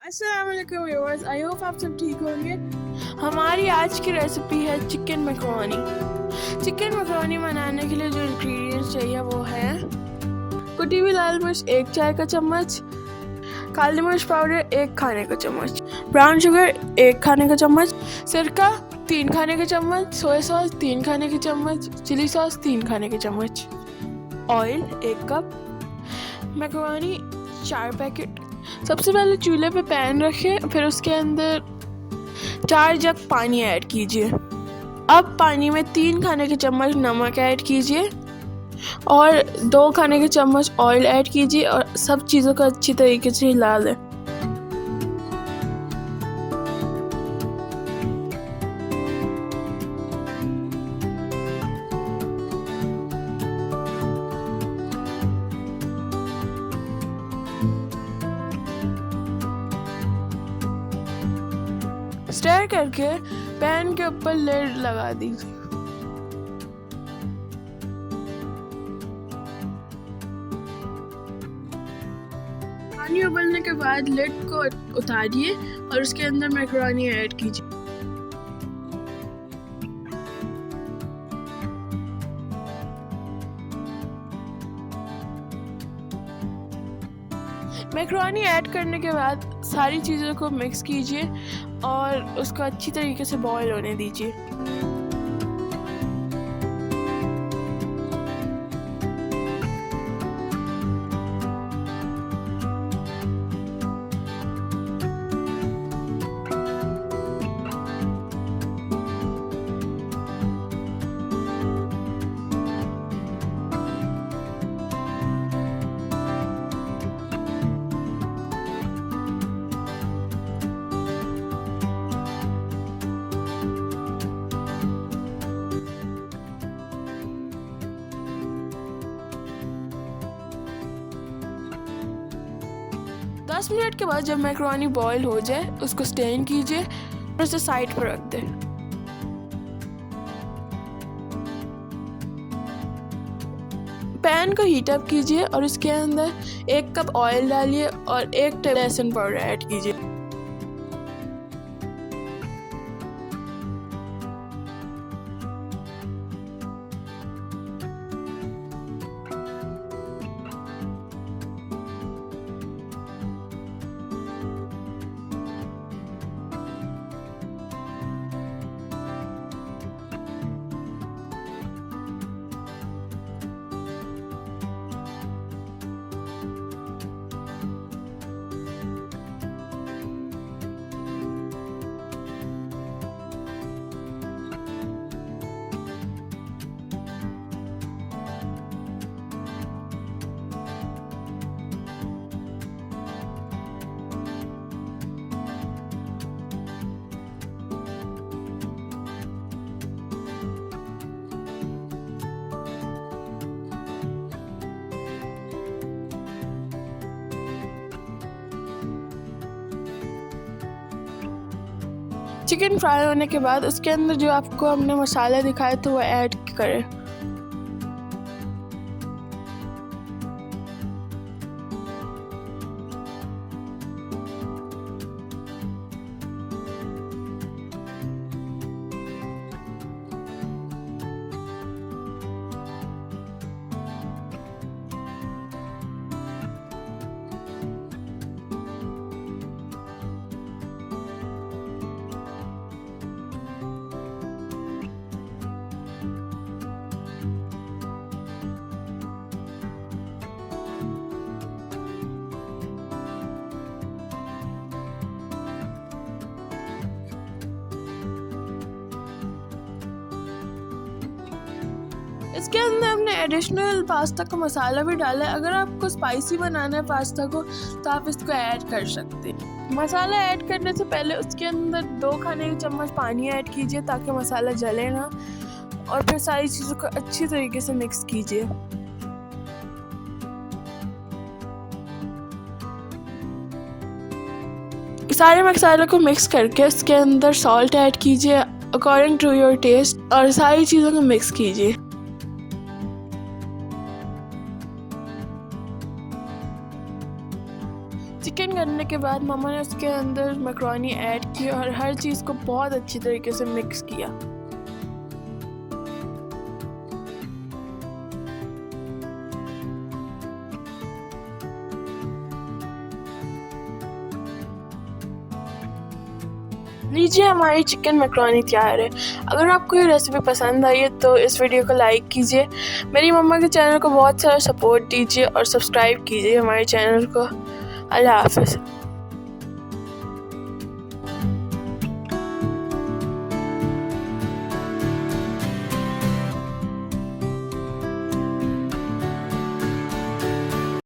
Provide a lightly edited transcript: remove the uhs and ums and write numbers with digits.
अस्सलाम वालेकुम viewers, I hope आप सब ठीक होंगे। हमारी आज की रेसिपी है चिकन मैकरोनी। चिकन मैकरोनी बनाने के लिए जो इंग्रेडिएंट्स चाहिए वो है कुटी हुई लाल मिर्च 1 चाय का चम्मच, काली मिर्च पाउडर 1 खाने का चम्मच, ब्राउन शुगर 1 खाने का चम्मच, सिरका 3 खाने का चम्मच, सोया सॉस 3 खाने के चम्मच, चिली सॉस 3 खाने के चम्मच, ऑयल 1 कप, मैकरोनी 4 पैकेट। सबसे पहले चूल्हे पे पैन रखें, फिर उसके अंदर 4 जग पानी ऐड कीजिए। अब पानी में 3 खाने के चम्मच नमक ऐड कीजिए और 2 खाने के चम्मच ऑयल ऐड कीजिए और सब चीज़ों को अच्छी तरीके से हिला लें। स्टर करके पैन के ऊपर लिड लगा दीजिए। पानी उबलने के बाद लिड को उतारिए और उसके अंदर मैकरोनी ऐड कीजिए। मैकरोनी ऐड करने के बाद सारी चीज़ों को मिक्स कीजिए और उसको अच्छी तरीके से बॉईल होने दीजिए। दस मिनट के बाद जब मैकरोनी बॉईल हो जाए उसको स्टेन कीजिए और उसे साइड पर रख दें। पैन को हीट अप कीजिए और इसके अंदर 1 कप ऑयल डालिए और 1 टेबल लहसुन पाउडर ऐड कीजिए। चिकन फ्राई होने के बाद उसके अंदर जो आपको हमने मसाले दिखाए थे वो ऐड करें। इसके अंदर हमने एडिशनल पास्ता का मसाला भी डाला है। अगर आपको स्पाइसी बनाना है पास्ता को तो आप इसको ऐड कर सकते हैं। मसाला ऐड करने से पहले उसके अंदर 2 खाने के चम्मच पानी ऐड कीजिए ताकि मसाला जले ना, और फिर सारी चीज़ों को अच्छी तरीके से मिक्स कीजिए। सारे मसालों को मिक्स करके उसके अंदर सॉल्ट ऐड कीजिए अकॉर्डिंग टू योर टेस्ट और सारी चीज़ों को मिक्स कीजिए। चिकन करने जाने के बाद मम्मा ने उसके अंदर मैकरोनी ऐड की और हर चीज़ को बहुत अच्छी तरीके से मिक्स किया। लीजिए, हमारी चिकन मैकरोनी तैयार है। अगर आपको ये रेसिपी पसंद आई है तो इस वीडियो को लाइक कीजिए, मेरी मम्मा के चैनल को बहुत सारा सपोर्ट दीजिए और सब्सक्राइब कीजिए हमारे चैनल को। अल्लाह हाफ़िज़।